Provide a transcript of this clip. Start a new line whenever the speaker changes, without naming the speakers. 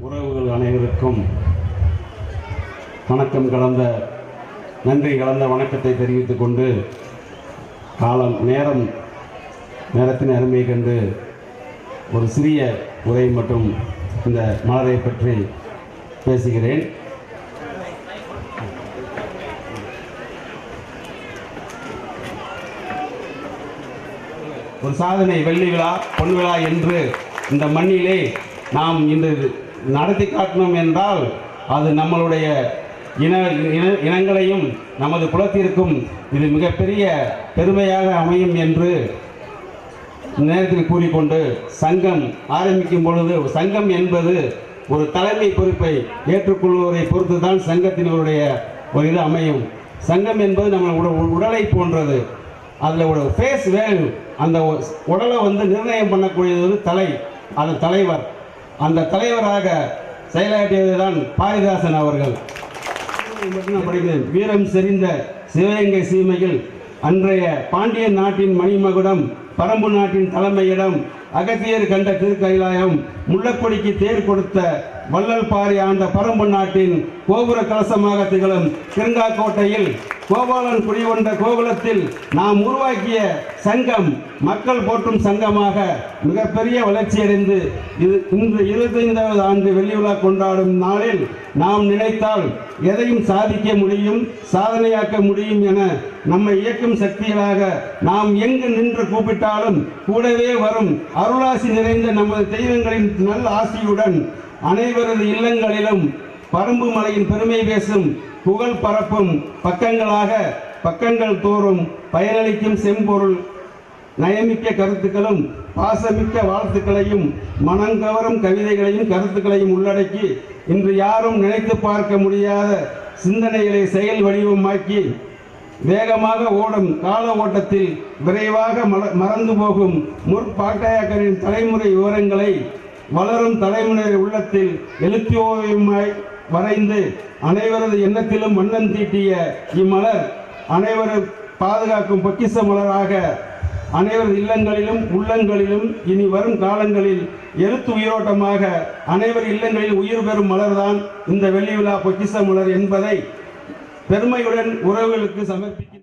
உறவுகள் அனைவருக்கும் வணக்கம் கலந்த நன்றி கலந்த வணக்கத்தை தெரிவித்துக் கொண்டு நேரத்தின் அருமை கண்டு ஒரு சிறிய உரை மட்டும் இந்த மலரை பற்றி பேசுகிறேன். ஒரு சாதனை வெள்ளி விழா பொன் விழா என்று இந்த மண்ணிலே நாம் இன்று நடத்தி காட்டினோம் என்றால் அது நம்மளுடைய இனங்களையும் நமது குலத்திற்கும் இது மிகப்பெரிய பெருமையாக அமையும் என்று நேரத்தில் கூறிக்கொண்டு, சங்கம் ஆரம்பிக்கும் பொழுது சங்கம் என்பது ஒரு தலைமை பொறுப்பை ஏற்றுக்கொள்வதை பொறுத்து தான் சங்கத்தினுடைய ஒரு இது அமையும். சங்கம் என்பது நம்ம உடலை போன்றது. அதில் ஒரு ஃபேஸ் வேல்யூ, அந்த உடலை நிர்ணயம் பண்ணக்கூடியது அது தலைவர். அந்த தலைவராக செயலாற்றியது தான் பாரதிதாசன் அவர்கள். படிக்கிறேன். வீரம் செறிந்த சிவகங்கை சீமையில் அன்றைய பாண்டியன் நாட்டின் மணிமகுடம், பரம்பு நாட்டின் தலைமையிடம், அகத்தியர் கண்ட திருக்கைலாயம், முள்ளக்கொடிக்கு தேர் கொடுத்த வள்ளல் பாரி ஆண்ட பரம்பு நாட்டின் கோபுர கலசமாக திகழும் கிருங்காக்கோட்டையில் கோபாலன் குடிகொண்ட கோகுலத்தில் நாம் உருவாக்கிய சங்கம் மக்கள் போற்றும் சங்கமாக மிகப்பெரிய வளர்ச்சியடைந்து இன்று 25வது ஆண்டு வெள்ளி விழா கொண்டாடும் நாளில் நாம் நினைத்தால் எதையும் சாதிக்க முடியும், சாதனையாக்க முடியும் என நம்மை இயக்கும் சக்திகளாக நாம் எங்கு நின்று கூப்பிட்டாலும் கூடவே வரும் அருளாசி நிறைந்த நமது தெய்வங்களின் நல்ல ஆசியுடன் அனைவரது இல்லங்களிலும் பரம்பு மலையின் பெருமை பேசும் புகழ் பரப்பும் பக்கங்கள் தோறும் பயனளிக்கும் செம்பொருள் நயமிக்க கருத்துக்களும் பாசமிக்க வாழ்த்துக்களையும் மனங்கவரும் கவிதைகளையும் கருத்துக்களையும் உள்ளடக்கி இன்று யாரும் நினைத்து பார்க்க முடியாத சிந்தனைகளை செயல் வடிவமாக்கி வேகமாக ஓடும் கால ஓட்டத்தில் விரைவாக மறந்து போகும் முற்பாட்டையாக்கரின் தலைமுறை விவரங்களை வளரும் தலைமுறை உள்ளத்தில் எழுத்தியோவியமாய் வரைந்து அனைவரது எண்ணத்திலும் வண்ணம் தீட்டிய இம்மலர் அனைவரும் பாதுகாக்கும் பொக்கிஷ மலராக அனைவரது இல்லங்களிலும் உள்ளங்களிலும் இனி வரும் காலங்களில் எழுத்து உயிரோட்டமாக அனைவர் இல்லங்களில் உயிர் பெறும் மலர்தான் இந்த வெள்ளி விழா பொக்கிஷ மலர் என்பதை பெருமையுடன் உறவுகளுக்கு சமர்ப்பிக்க